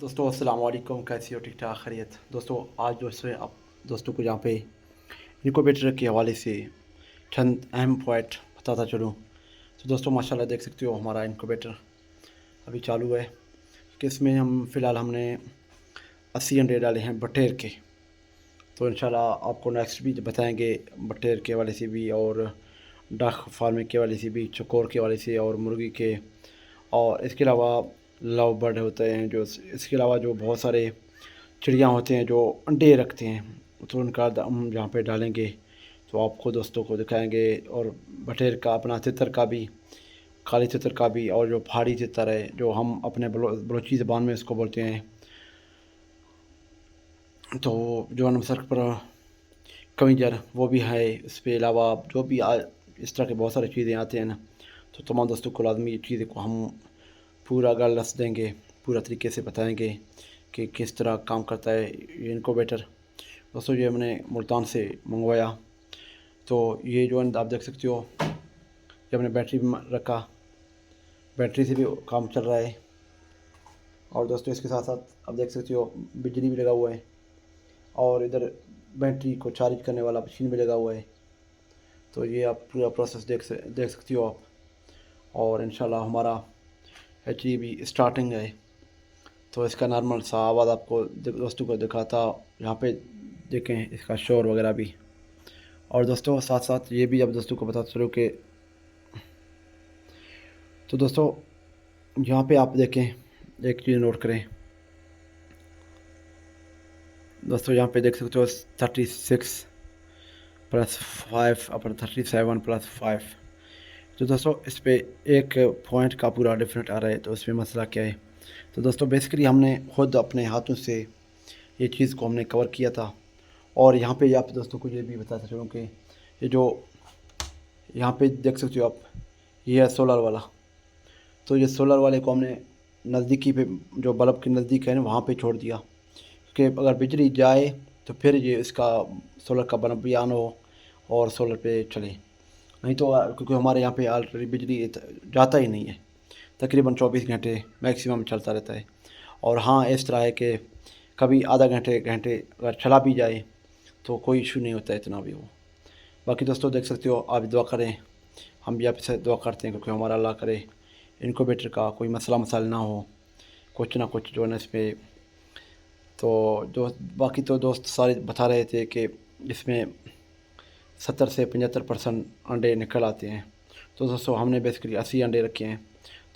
दोस्तों अस्सलाम वालेकुम, कैसी हो? ठीक ठाक खैरियत। दोस्तों आज दोस्तों आप दोस्तों को यहाँ पे इनक्यूबेटर के हवाले से चंद अहम पॉइंट बताता चलूँ। तो दोस्तों माशाल्लाह देख सकते हो हमारा इनक्यूबेटर अभी चालू है कि इसमें हम फ़िलहाल हमने 80 अंडे डाले हैं बटेर के। तो इंशाल्लाह आपको नेक्स्ट भी बताएंगे बटेर के हवाले से भी, और डक फार्मिंग के हवाले से भी, चकोर के हवाले से, और मुर्गी के, और इसके अलावा लव बर्ड होते हैं जो, इसके अलावा जो बहुत सारे चिड़ियाँ होते हैं जो अंडे रखते हैं, तो उनका हम यहाँ पे डालेंगे। तो आपको दोस्तों को दिखाएंगे, और बटेर का अपना तितर का भी, काली तितर का भी, और जो पहाड़ी तितर है जो हम अपने बलोची ज़बान में इसको बोलते हैं, तो जो नमसर पर कविंजर वो भी है। इसके अलावा जो भी इस तरह के बहुत सारी चीज़ें आते हैं ना, तो तमाम दोस्तों को लाजमी ये चीज़ को हम पूरा गाइडेंस देंगे, पूरा तरीके से बताएंगे कि किस तरह काम करता है ये इनक्यूबेटर। दोस्तों ये हमने मुल्तान से मंगवाया। तो ये जो है आप देख सकते हो, ये हमने बैटरी में रखा, बैटरी से भी काम चल रहा है। और दोस्तों इसके साथ साथ आप देख सकते हो बिजली भी लगा हुआ है, और इधर बैटरी को चार्ज करने वाला मशीन भी लगा हुआ है। तो ये आप पूरा प्रोसेस देख सकते हो आप। और इंशाल्लाह हमारा भी स्टार्टिंग है। तो इसका नॉर्मल सा आवाज़ आपको दोस्तों को दिखाता, यहाँ पे देखें इसका शोर वगैरह भी। और दोस्तों साथ साथ ये भी अब दोस्तों को बताता चलो कि, तो दोस्तों यहाँ पे आप देखें, एक चीज़ नोट करें दोस्तों, यहाँ पे देख सकते हो 36 प्लस 5 अपन 37 प्लस 5। तो दोस्तों इस पे एक पॉइंट का पूरा डिफरेंट आ रहा है, तो इसमें मसला क्या है। तो दोस्तों बेसिकली हमने खुद अपने हाथों से ये चीज़ को हमने कवर किया था। और यहाँ पे आप दोस्तों को ये भी बताता चलूँ कि ये जो यहाँ पे देख सकते हो आप, ये है सोलर वाला। तो ये सोलर वाले को हमने नज़दीकी पे, जो बल्ब के नज़दीक है ना, वहाँ पे छोड़ दिया कि अगर बिजली जाए तो फिर ये इसका सोलर का बल्ब भी ऑन हो और सोलर पे चले। नहीं तो क्योंकि हमारे यहाँ पे ऑलरेडी बिजली जाता ही नहीं है, तकरीबन 24 घंटे मैक्सिमम चलता रहता है। और हाँ इस तरह है कि कभी आधा घंटे घंटे अगर चला भी जाए तो कोई इशू नहीं होता है इतना भी वो। बाकी दोस्तों देख सकते हो, आप दुआ करें, हम भी आपसे दुआ करते हैं क्योंकि हमारा अल्लाह करे इनक्यूबेटर का कोई मसला मसाइल ना हो, कुछ ना कुछ जो है ना इसमें। तो दोस्त बाकी तो दोस्त सारे बता रहे थे कि इसमें 70 से 75% अंडे निकल आते हैं। तो दोस्तों हमने बेसिकली 80 अंडे रखे हैं,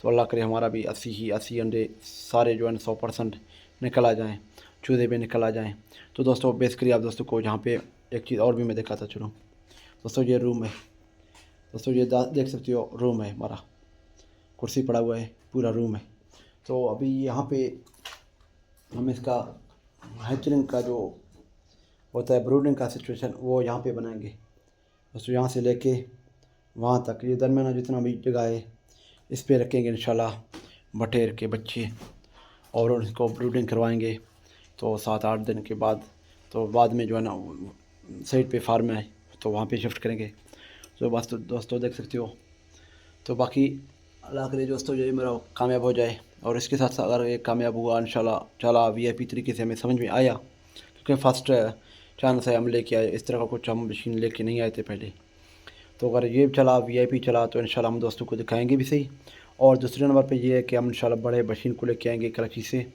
तो अल्लाह करे हमारा भी 80 अंडे सारे जो है 100% निकल आ जाएँ, चूज़े भी निकल आ जाएँ। तो दोस्तों बेसिकली आप दोस्तों को यहाँ पे एक चीज़ और भी मैं दिखाता चलूँ। दोस्तों ये रूम है, दोस्तों ये देख सकते हो रूम है हमारा, कुर्सी पड़ा हुआ है, पूरा रूम है। तो अभी यहाँ पे हम इसका हैचरिंग का जो होता है, ब्रूडिंग का सिचुएशन, वो यहाँ पे बनाएंगे। दोस्तों यहाँ से लेके वहाँ तक ये दरमियाना जितना भी जगह है इस पे रखेंगे इंशाल्लाह बटेर के बच्चे, और उनको ब्रूडिंग करवाएंगे। तो 7-8 दिन के बाद, तो बाद में जो है ना साइड पे फार्म है तो वहाँ पे शिफ्ट करेंगे। तो बस तो दोस्तों देख सकते हो। तो बाकी अल्लाह करे दोस्तों ये मेरा कामयाब हो जाए, और इसके साथ साथ अगर ये कामयाब हुआ इंशाल्लाह चला वीआईपी तरीके से हमें समझ में आया, क्योंकि फर्स्ट चांस है हम लेके आए, इस तरह का कुछ हम मशीन लेके नहीं आए थे पहले। तो अगर ये चला वीआईपी चला तो इंशाल्लाह हम दोस्तों को दिखाएंगे भी सही। और दूसरे नंबर पे ये है कि हम इंशाल्लाह बड़े मशीन को लेके आएंगे कराची से,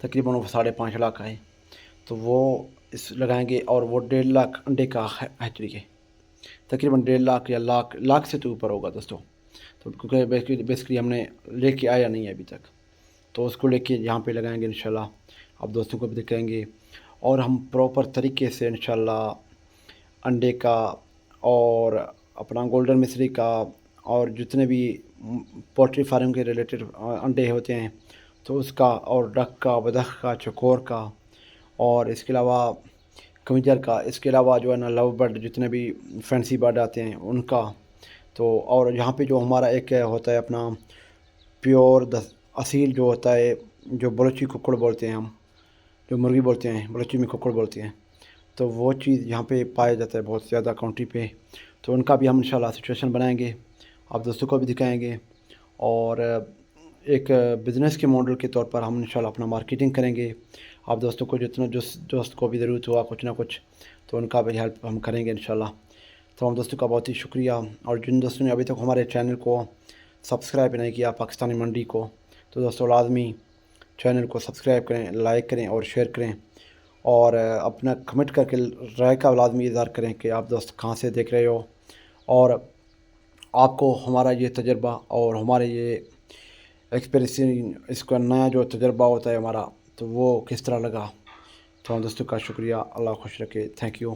तकरीबन वो 5.5 लाख का है, तो वो इस लगाएंगे। और वो 1.5 लाख अंडे का हैचरी है, तकरीबन 1.5 लाख या लाख से तो ऊपर होगा दोस्तों। तो क्योंकि बेसिकली हमने लेके आया नहीं है अभी तक, तो उसको लेके यहाँ पे लगाएंगे इंशाल्लाह, आप दोस्तों को भी दिखाएंगे। और हम प्रॉपर तरीके से इंशाल्लाह अंडे का, और अपना गोल्डन मिसरी का, और जितने भी पोल्ट्री फार्म के रिलेटेड अंडे होते हैं तो उसका, और डक का, बदख का, चकोर का, और इसके अलावा कमिंजर का, इसके अलावा जो है ना लव बर्ड जितने भी फैंसी बर्ड आते हैं उनका। तो और यहाँ पे जो हमारा एक होता है अपना प्योर असील जो होता है, जो बलोची कुक्कड़ बोलते हैं हम, जो मुर्गी बोलते हैं बलोची में कुक्कड़ बोलते हैं, तो वो चीज़ यहाँ पे पाया जाता है बहुत ज़्यादा काउंट्री पे। तो उनका भी हम इंशाल्लाह सिचुएशन बनाएंगे, आप दोस्तों को भी दिखाएंगे। और ایک بزنس کے ماڈل کے طور پر ہم انشاءاللہ اپنا مارکیٹنگ کریں گے. آپ دوستوں کو جتنا جس دوست کو بھی ضرورت ہوا کچھ نہ کچھ تو ان کا بھی ہیلپ ہم کریں گے انشاءاللہ. تمام دوستوں کا بہت ہی شکریہ. اور جن دوستوں نے ابھی تک ہمارے چینل کو سبسکرائب نہیں کیا پاکستانی منڈی کو تو دوستوں لازمی چینل کو سبسکرائب کریں, لائک کریں اور شیئر کریں, اور اپنا کمنٹ کر کے رائے کا لازمی اظہار کریں کہ آپ دوست کہاں سے دیکھ رہے ہو اور آپ کو ہمارا یہ تجربہ اور ہمارے یہ ایکسپیرینس اس کا نیا جو تجربہ ہوتا ہے ہمارا تو وہ کس طرح لگا. تمام دوستوں کا شکریہ. اللہ خوش رکھے. Thank you.